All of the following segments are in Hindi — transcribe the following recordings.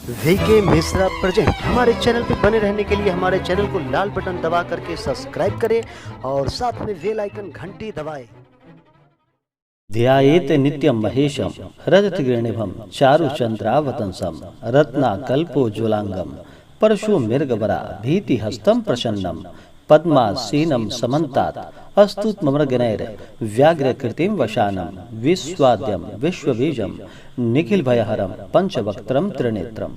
VK Mishra present. हमारे चैनल पर बने रहने के लिए हमारे चैनल को लाल बटन दबा करके सब्सक्राइब करें और साथ में बेल आइकन घंटी दबाएं। ध्यायेत नित्यं महेशं रजतगृणिभं चारुचन्द्रावतंसं रत्नाकल्पोज्ज्वलांगं परशुमृगवरा भीतिहस्तं प्रसन्नं पद्मासीनं समन्तात् अस्तुत्ममृगणैर् व्याघ्रकृतिं वशानं विश्वाद्यं विश्वबीजं निखिलभयहरं पंचवक्त्रं त्रिनेत्रम्।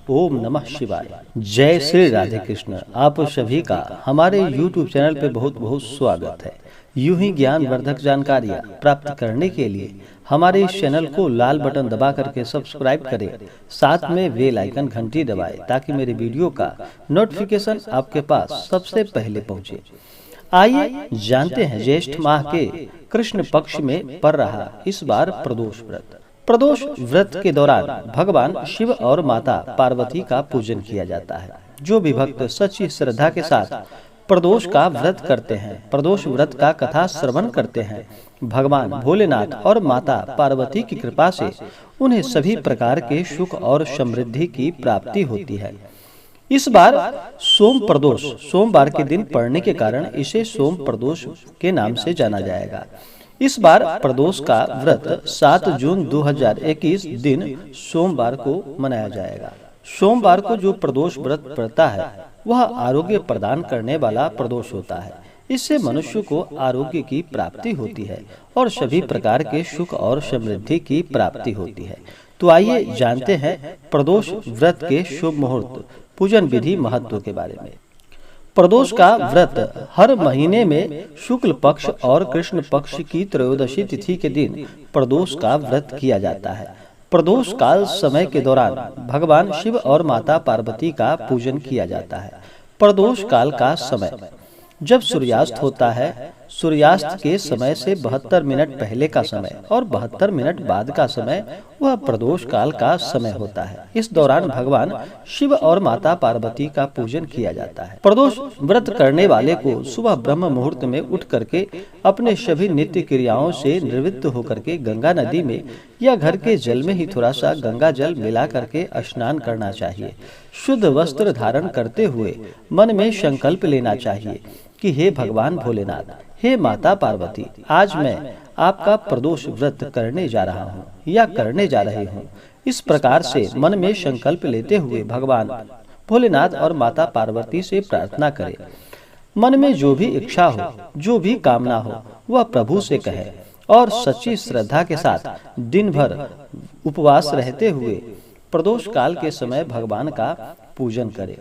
ओम नमः शिवाय। जय श्री राधे कृष्ण। आप सभी का हमारे YouTube चैनल पे बहुत बहुत स्वागत है। यूं ही ज्ञानवर्धक जानकारियाँ प्राप्त करने के लिए हमारे इस चैनल को लाल बटन दबा करके सब्सक्राइब करें, साथ में बेल आइकन घंटी दबाएं ताकि मेरे वीडियो का नोटिफिकेशन आपके पास सबसे पहले पहुंचे। आइए जानते हैं ज्येष्ठ माह के कृष्ण पक्ष में पड़ रहा इस बार प्रदोष व्रत। प्रदोष व्रत के दौरान भगवान शिव और माता पार्वती का पूजन किया जाता है। जो भी भक्त सच्ची श्रद्धा के साथ प्रदोष का व्रत करते हैं, प्रदोष व्रत का कथा श्रवण करते हैं, भगवान भोलेनाथ और माता पार्वती की कृपा से उन्हें सभी प्रकार के सुख और समृद्धि की प्राप्ति होती है। इस बार सोम प्रदोष सोमवार के दिन पड़ने के कारण इसे सोम प्रदोष के नाम से जाना जाएगा। इस बार प्रदोष का व्रत 7 जून 2021 दिन सोमवार को मनाया जाएगा। सोमवार को जो प्रदोष व्रत पड़ता है वह आरोग्य प्रदान करने वाला प्रदोष होता है। इससे मनुष्य को आरोग्य की प्राप्ति होती है और सभी प्रकार के सुख और समृद्धि की प्राप्ति होती है। तो आइए जानते हैं प्रदोष व्रत के शुभ मुहूर्त, पूजन विधि, महत्व के बारे में। प्रदोष का व्रत हर महीने में शुक्ल पक्ष और कृष्ण पक्ष की त्रयोदशी तिथि के दिन प्रदोष का व्रत किया जाता है। प्रदोष काल समय के दौरान भगवान शिव और माता पार्वती का पूजन किया जाता है। प्रदोष काल का समय जब सूर्यास्त होता है, सूर्यास्त के समय से 72 मिनट पहले का समय और 72 मिनट बाद का समय वह प्रदोष काल का समय होता है। इस दौरान भगवान शिव और माता पार्वती का पूजन किया जाता है। प्रदोष व्रत करने वाले को सुबह ब्रह्म मुहूर्त में उठ करके अपने सभी नित्य क्रियाओं से निवृत्त होकर के गंगा नदी में या घर के जल में ही थोड़ा सा गंगा जल मिला करके स्नान करना चाहिए। शुद्ध वस्त्र धारण करते हुए मन में संकल्प लेना चाहिए कि हे भगवान भोलेनाथ, हे माता पार्वती, आज मैं आपका प्रदोष व्रत करने जा रहा हूँ या करने जा रही हूँ। इस प्रकार से मन में संकल्प लेते हुए भगवान भोलेनाथ और माता पार्वती से प्रार्थना करें। मन में जो भी इच्छा हो, जो भी कामना हो, वह प्रभु से कहे और सच्ची श्रद्धा के साथ दिन भर उपवास रहते हुए प्रदोष काल के समय भगवान का पूजन करें।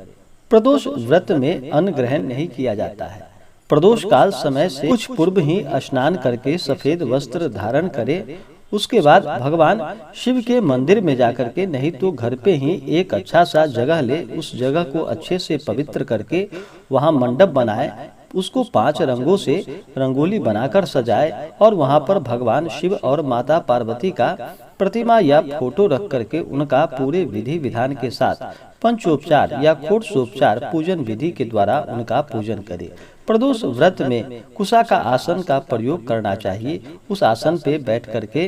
प्रदोष व्रत में अन्न ग्रहण नहीं किया जाता है। प्रदोष काल समय से कुछ पूर्व ही स्नान करके सफेद वस्त्र धारण करे। उसके बाद भगवान शिव के मंदिर में जाकर के, नहीं तो घर पे ही एक अच्छा सा जगह ले, उस जगह को अच्छे से पवित्र करके वहाँ मंडप बनाए, उसको 5 रंगों से रंगोली बनाकर सजाए और वहाँ पर भगवान शिव और माता पार्वती का प्रतिमा या फोटो रख करके उनका पूरे विधि विधान के साथ पंचोपचार या षोडशोपचार पूजन विधि के द्वारा उनका पूजन करे। प्रदोष व्रत में कुशा का आसन का प्रयोग करना चाहिए। उस आसन पे बैठ करके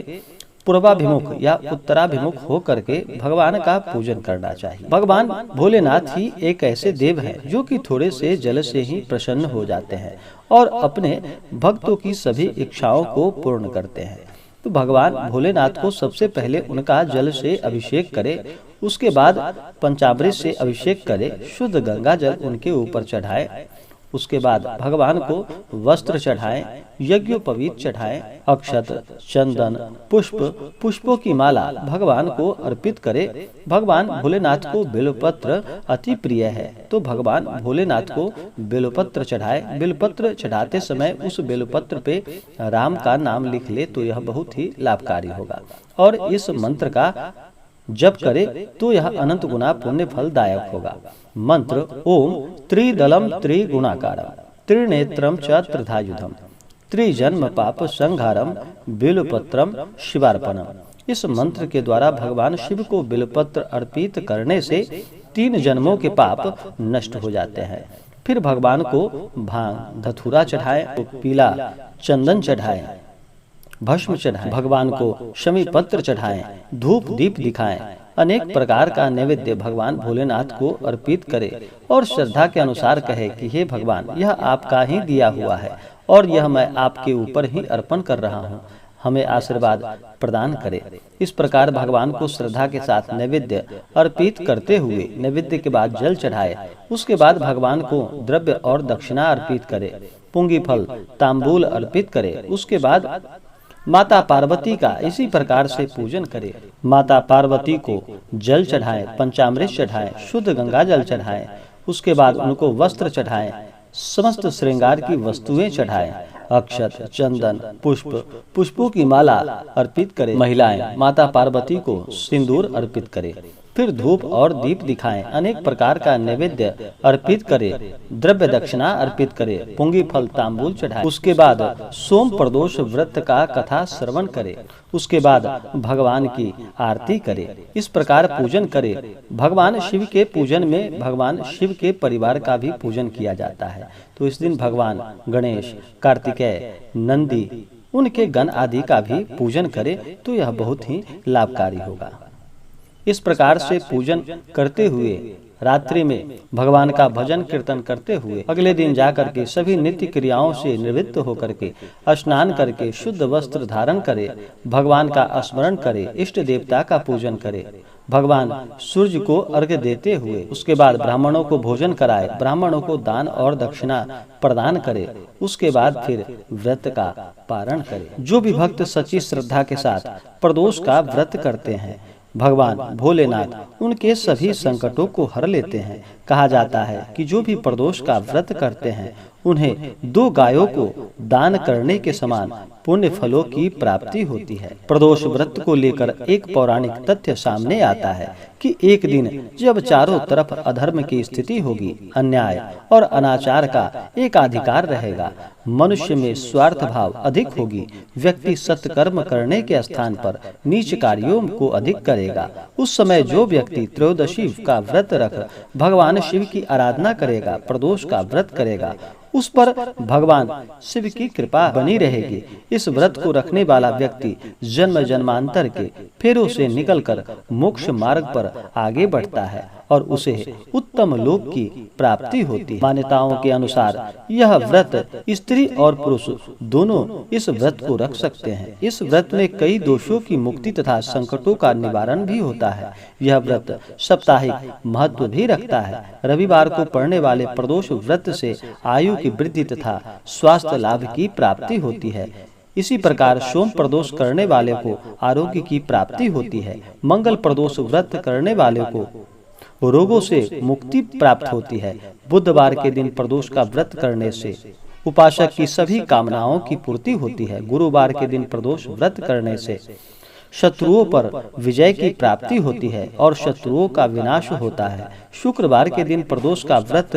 पूर्वाभिमुख या उत्तराभिमुख हो करके भगवान का पूजन करना चाहिए। भगवान भोलेनाथ ही एक ऐसे देव हैं जो कि थोड़े से जल से ही प्रसन्न हो जाते हैं और अपने भक्तों की सभी इच्छाओं को पूर्ण करते हैं। तो भगवान भोलेनाथ को सबसे पहले उनका जल से अभिषेक करे, उसके बाद पंचामृत से अभिषेक करे, शुद्ध गंगा जल उनके ऊपर चढ़ाए, उसके बाद भगवान को वस्त्र चढ़ाएं, यज्ञोपवीत चढ़ाएं, अक्षत, चंदन, पुष्पों की माला भगवान को अर्पित करे। भगवान भोलेनाथ को बेलपत्र अति प्रिय है, तो भगवान भोलेनाथ को बेलपत्र चढ़ाए। बेलपत्र चढ़ाते समय उस बेलपत्र पे राम का नाम लिख ले तो यह बहुत ही लाभकारी होगा और इस मंत्र का जप करे तो यह अनंत गुना पुण्य फलदायक होगा। मंत्र ओम त्रिदलम त्रिगुणाकारम त्रिनेत्रम च त्रिधायुधम त्रिजन्म पाप संहारम बिल्वपत्रम शिवार्पणम। इस मंत्र के द्वारा भगवान शिव को बिल्वपत्र अर्पित करने से 3 जन्मों के पाप नष्ट हो जाते हैं। फिर भगवान को भांग धतूरा चढ़ाएं, पीला चंदन चढ़ाएं, भस्म चढ़ाएं, भगवान को शमी पत्र चढ़ाएं, धूप दीप दिखाएं, अनेक प्रकार का नैवेद्य भगवान भोलेनाथ को अर्पित करे और श्रद्धा के अनुसार कहे कि हे भगवान, यह आपका ही दिया हुआ है और यह मैं आपके ऊपर ही अर्पण कर रहा हूँ, हमें आशीर्वाद प्रदान करे। इस प्रकार भगवान को श्रद्धा के साथ नैवेद्य अर्पित करते हुए नैवेद्य के बाद जल चढ़ाए। उसके बाद भगवान को द्रव्य और दक्षिणा अर्पित करे, पुंगी फल तांबूल अर्पित करे। उसके बाद माता पार्वती का इसी प्रकार से पूजन करे। माता पार्वती को जल चढ़ाएं, पंचामृत चढ़ाएं, शुद्ध गंगा जल चढ़ाएं। उसके बाद उनको वस्त्र चढ़ाएं, समस्त श्रृंगार की वस्तुएं चढ़ाएं, अक्षत, चंदन, पुष्पों की माला अर्पित करें। महिलाएं माता पार्वती को सिंदूर अर्पित करें, फिर धूप और दीप दिखाएं, अनेक प्रकार का नैवेद्य अर्पित करें, द्रव्य दक्षिणा अर्पित करें, पुंगी फल तांबूल चढ़ाएं। उसके बाद सोम प्रदोष व्रत का कथा श्रवण करें। उसके बाद भगवान की आरती करें। इस प्रकार पूजन करें। भगवान शिव के पूजन में भगवान शिव के परिवार का भी पूजन किया जाता है। तो इस दिन भगवान गणेश, कार्तिकेय, नंदी, उनके गण आदि का भी पूजन करें तो यह बहुत ही लाभकारी होगा। इस प्रकार से पूजन करते हुए रात्रि में भगवान का भजन कीर्तन करते हुए अगले दिन जाकर के सभी नित्य क्रियाओं से निवृत्त होकर के स्नान करके शुद्ध वस्त्र धारण करे, भगवान का स्मरण करे, इष्ट देवता का पूजन करे, भगवान सूर्य को अर्घ्य देते हुए उसके बाद ब्राह्मणों को भोजन कराए, ब्राह्मणों को दान और दक्षिणा प्रदान करे। उसके बाद फिर व्रत का पारण करे। जो भी भक्त सच्ची श्रद्धा के साथ प्रदोष का व्रत करते हैं, भगवान भोलेनाथ उनके सभी संकटों को हर लेते हैं। कहा जाता है कि जो भी प्रदोष का व्रत करते हैं उन्हें 2 गायों को दान करने के समान पुण्य फलों की प्राप्ति होती है। प्रदोष व्रत को लेकर एक पौराणिक तथ्य सामने आता है कि एक दिन जब चारों तरफ अधर्म की स्थिति होगी, अन्याय और अनाचार का एकाधिकार रहेगा, मनुष्य में स्वार्थ भाव अधिक होगी, व्यक्ति सत्कर्म करने के स्थान पर नीच कार्यों को अधिक करेगा, उस समय जो व्यक्ति त्रयोदशी का व्रत रख भगवान शिव की आराधना करेगा, प्रदोष का व्रत करेगा, उस पर भगवान शिव की कृपा बनी रहेगी। इस व्रत को रखने वाला व्यक्ति जन्म जन्मांतर के फेरों से निकलकर मोक्ष मार्ग पर आगे बढ़ता है और उसे उत्तम लोक की प्राप्ति होती है। मान्यताओं के अनुसार यह व्रत स्त्री और पुरुष दोनों इस व्रत को रख सकते हैं। इस व्रत में कई दोषों की मुक्ति तथा संकटों का निवारण भी होता है। यह व्रत साप्ताहिक महत्व भी रखता है। रविवार को पड़ने वाले प्रदोष व्रत से आयु की वृद्धि तथा स्वास्थ्य लाभ की प्राप्ति होती है। इसी प्रकार सोम प्रदोष करने वाले को आरोग्य की प्राप्ति होती है। मंगल प्रदोष व्रत करने वाले को रोगों से मुक्ति प्राप्त होती है। बुधवार के दिन प्रदोष का व्रत करने से उपासक की सभी कामनाओं की पूर्ति होती है। गुरुवार के दिन प्रदोष व्रत करने से शत्रुओं पर विजय की प्राप्ति होती है और शत्रुओं का विनाश होता है। शुक्रवार के दिन प्रदोष का व्रत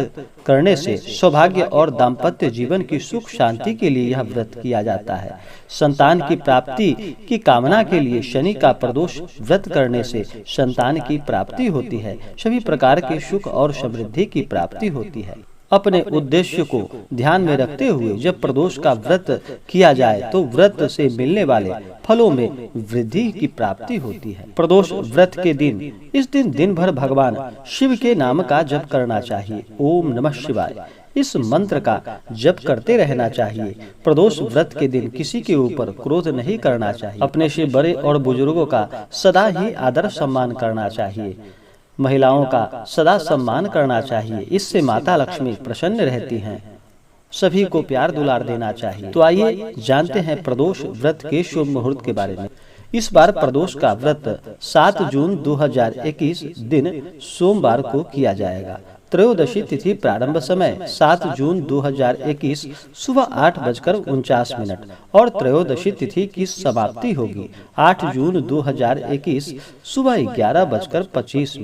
करने से सौभाग्य और दाम्पत्य जीवन की सुख शांति के लिए यह व्रत किया जाता है। संतान की प्राप्ति की कामना के लिए शनि का प्रदोष व्रत करने से संतान की प्राप्ति होती है। सभी प्रकार के सुख और समृद्धि की प्राप्ति होती है। अपने उद्देश्य को ध्यान में रखते हुए जब प्रदोष का व्रत किया जाए तो व्रत से मिलने वाले फलों में वृद्धि की प्राप्ति होती है। प्रदोष व्रत के दिन इस दिन भर भगवान शिव के नाम का जप करना चाहिए। ओम नमः शिवाय इस मंत्र का जप करते रहना चाहिए। प्रदोष व्रत के दिन किसी के ऊपर क्रोध नहीं करना चाहिए। अपने से बड़े और बुजुर्गों का सदा ही आदर सम्मान करना चाहिए। महिलाओं का सदा सम्मान करना चाहिए। इससे माता लक्ष्मी प्रसन्न रहती हैं। सभी को प्यार दुलार देना चाहिए। तो आइए जानते हैं प्रदोष व्रत के शुभ मुहूर्त के बारे में। इस बार प्रदोष का व्रत 7 जून 2021 दिन सोमवार को किया जाएगा। त्रयोदशी तिथि प्रारंभ समय 7 जून 2021 सुबह 8:49 और त्रयोदशी तिथि की समाप्ति होगी 8 जून 2021 सुबह 11:25।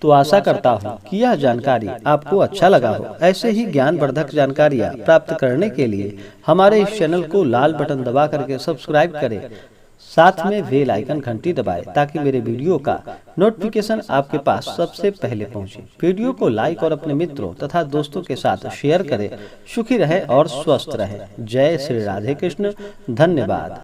तो आशा करता हूँ कि यह जानकारी आपको अच्छा लगा हो। ऐसे ही ज्ञानवर्धक जानकारियाँ प्राप्त करने के लिए हमारे इस चैनल को लाल बटन दबा करके सब्सक्राइब करें, साथ में बेल आइकन घंटी दबाएं ताकि मेरे वीडियो का नोटिफिकेशन आपके पास सबसे पहले पहुंचे। वीडियो को लाइक और अपने मित्रों तथा दोस्तों के साथ शेयर करें। सुखी रहें और स्वस्थ रहें। जय श्री राधे कृष्ण। धन्यवाद।